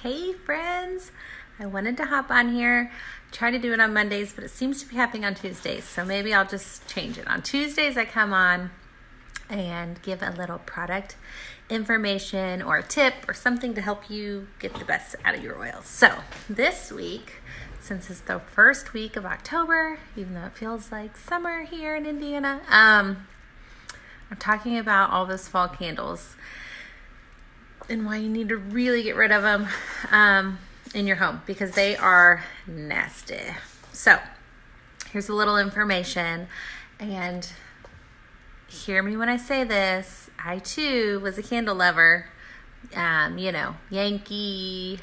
Hey friends, I wanted to hop on here, try to do it on Mondays, but it seems to be happening on Tuesdays, so maybe I'll just change it. On Tuesdays I come on and give a little product information or a tip or something to help you get the best out of your oils. So this week, since it's the first week of October, even though it feels like summer here in Indiana, I'm talking about all those fall candles and why you need to really get rid of them in your home because they are nasty. So here's a little information, and hear me when I say this. I too was a candle lover. Yankee,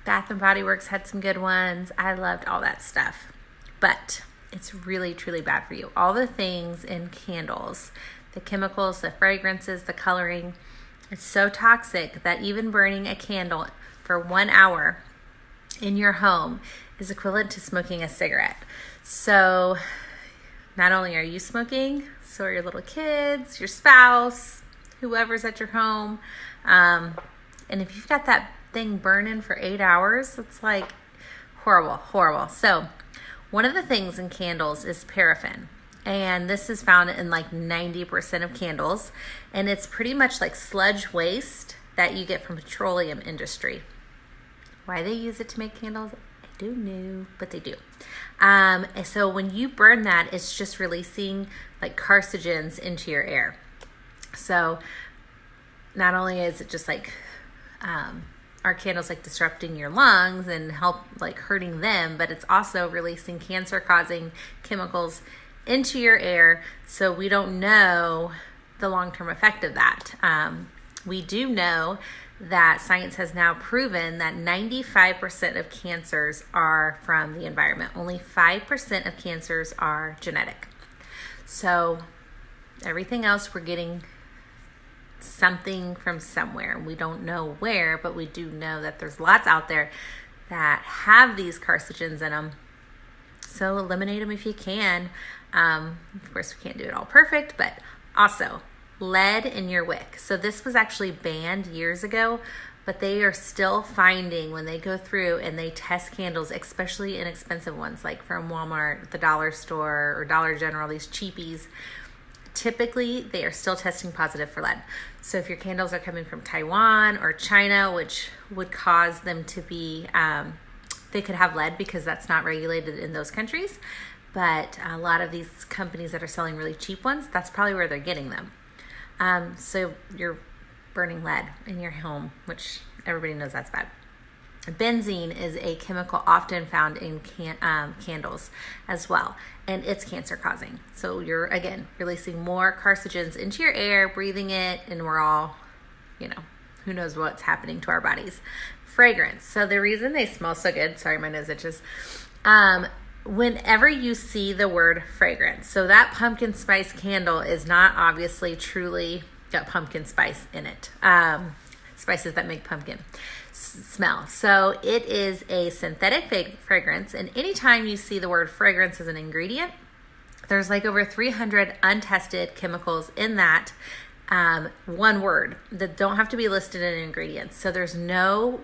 Bath and Body Works had some good ones. I loved all that stuff, but it's really, truly bad for you. All the things in candles, the chemicals, the fragrances, the coloring, it's so toxic that even burning a candle for 1 hour in your home is equivalent to smoking a cigarette. So not only are you smoking, so are your little kids, your spouse, whoever's at your home. And if you've got that thing burning for 8 hours, it's like horrible, horrible. So one of the things in candles is paraffin. And this is found in like 90% of candles. And it's pretty much like sludge waste that you get from petroleum industry. Why they use it to make candles, I don't know, but they do. And so when you burn that, it's just releasing like carcinogens into your air. So not only is it just like our candles like disrupting your lungs and help like hurting them, but it's also releasing cancer-causing chemicals into your air, so we don't know the long-term effect of that. We do know that science has now proven that 95% of cancers are from the environment. Only 5% of cancers are genetic. So everything else we're getting something from somewhere. We don't know where, but we do know that there's lots out there that have these carcinogens in them. So eliminate them if you can. Of course, we can't do it all perfect, but also lead in your wick. So this was actually banned years ago, but they are still finding when they go through and they test candles, especially inexpensive ones like from Walmart, the dollar store, or Dollar General, these cheapies. Typically, they are still testing positive for lead. So if your candles are coming from Taiwan or China, which would cause them to be, they could have lead because that's not regulated in those countries. But a lot of these companies that are selling really cheap ones, that's probably where they're getting them. So you're burning lead in your home, which everybody knows that's bad. Benzene is a chemical often found in candles as well, and it's cancer causing. So you're, again, releasing more carcinogens into your air, breathing it, and we're all, who knows what's happening to our bodies. Fragrance. So the reason they smell so good, sorry, my nose itches, whenever you see the word fragrance, so that pumpkin spice candle is not obviously truly got pumpkin spice in it. Spices that make pumpkin smell. So it is a synthetic fragrance, and anytime you see the word fragrance as an ingredient, there's like over 300 untested chemicals in that one word that don't have to be listed in ingredients. So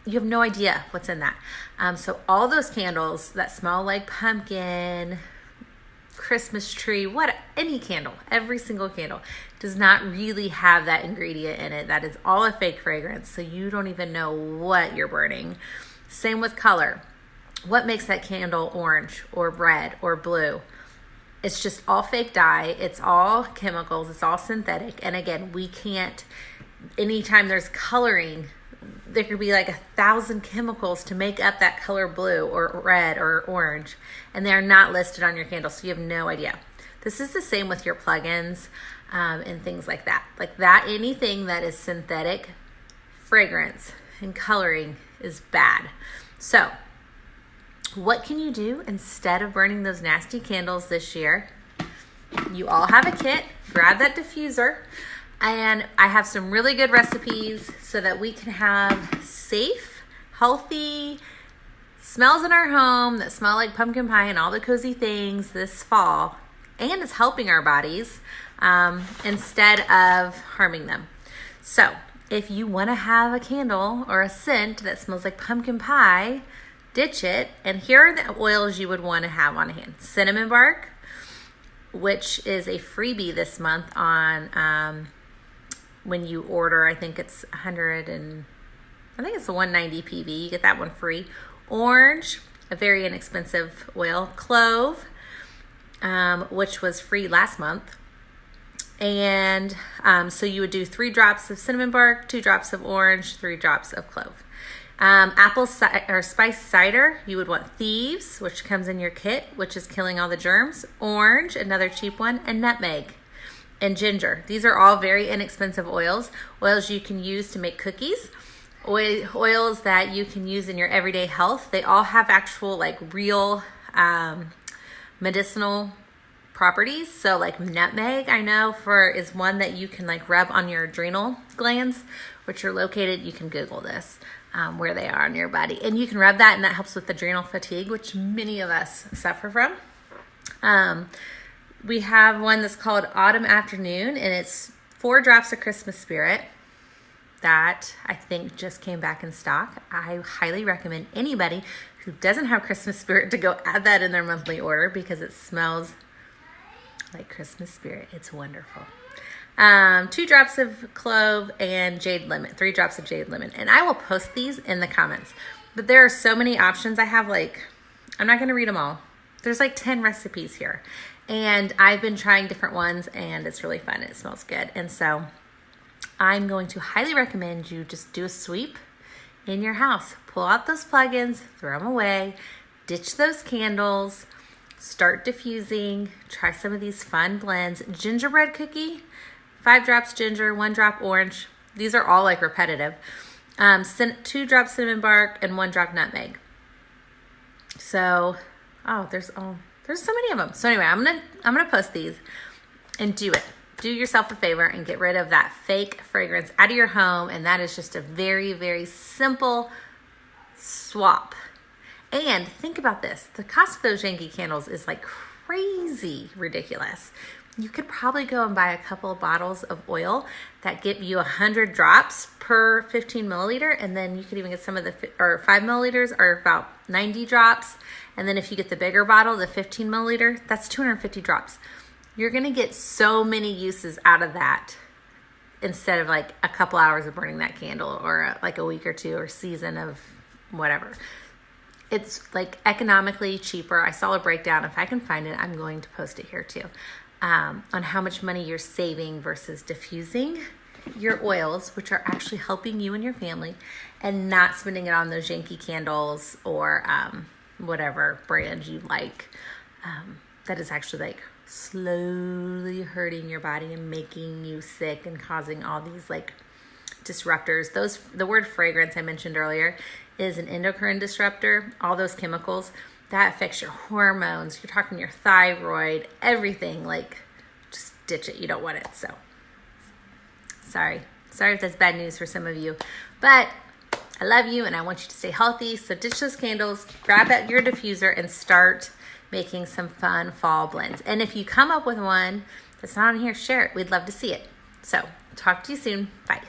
you have no idea what's in that. So all those candles that smell like pumpkin, Christmas tree, any candle, every single candle does not really have that ingredient in it. That is all a fake fragrance. So you don't even know what you're burning. Same with color. What makes that candle orange or red or blue? It's just all fake dye. It's all chemicals. It's all synthetic. And again, we can't, anytime there's coloring, there could be like 1,000 chemicals to make up that color blue or red or orange, and they're not listed on your candle, so you have no idea. This is the same with your plugins and things like that. Like that, anything that is synthetic fragrance and coloring is bad. So what can you do instead of burning those nasty candles this year? You all have a kit. Grab that diffuser. And I have some really good recipes so that we can have safe, healthy smells in our home that smell like pumpkin pie and all the cozy things this fall. And it's helping our bodies instead of harming them. So if you want to have a candle or a scent that smells like pumpkin pie, ditch it. And here are the oils you would want to have on hand. Cinnamon bark, which is a freebie this month on when you order. I think it's a 190 PV. You get that one free. Orange, a very inexpensive oil. Clove, which was free last month. And so you would do 3 drops of cinnamon bark, 2 drops of orange, 3 drops of clove. Apple or spice cider, you would want Thieves, which comes in your kit, which is killing all the germs. Orange, another cheap one, and nutmeg and ginger. These are all very inexpensive oils you can use to make cookies, oils that you can use in your everyday health. They all have actual like real medicinal properties. So like nutmeg, I know is one that you can like rub on your adrenal glands, which are located, you can Google this, where they are on your body. And you can rub that, and that helps with adrenal fatigue, which many of us suffer from. We have one that's called Autumn Afternoon, and it's 4 drops of Christmas Spirit that I think just came back in stock. I highly recommend anybody who doesn't have Christmas Spirit to go add that in their monthly order, because it smells like Christmas Spirit. It's wonderful. 2 drops of clove and jade lemon, 3 drops of jade lemon. And I will post these in the comments. But there are so many options. I have I'm not going to read them all. There's 10 recipes here. And I've been trying different ones, and it's really fun. It smells good. And so I'm going to highly recommend you just do a sweep in your house. Pull out those plugins, throw them away, ditch those candles, start diffusing, try some of these fun blends. Gingerbread cookie, 5 drops ginger, 1 drop orange. These are all repetitive. 2 drops cinnamon bark and 1 drop nutmeg. So, there's so many of them. So anyway, I'm gonna post these and do it. Do yourself a favor and get rid of that fake fragrance out of your home. And that is just a very, very simple swap. And think about this. The cost of those Yankee candles is crazy ridiculous. You could probably go and buy a couple of bottles of oil that give you 100 drops per 15 milliliter. And then you could even get some of 5 milliliters are about 90 drops. And then if you get the bigger bottle, the 15 milliliter, that's 250 drops. You're going to get so many uses out of that instead of a couple hours of burning that candle, or a week or 2 or season of whatever. It's economically cheaper. I saw a breakdown. If I can find it, I'm going to post it here too, on how much money you're saving versus diffusing your oils, which are actually helping you and your family, and not spending it on those Yankee candles or whatever brand you like, that is actually slowly hurting your body and making you sick and causing all these disruptors. The word fragrance I mentioned earlier is an endocrine disruptor. All those chemicals that affects your hormones. You're talking your thyroid, everything. Just ditch it. You don't want it. So sorry if that's bad news for some of you, but I love you and I want you to stay healthy. So ditch those candles, grab out your diffuser, and start making some fun fall blends. And if you come up with one that's not on here, share it. We'd love to see it. So talk to you soon. Bye.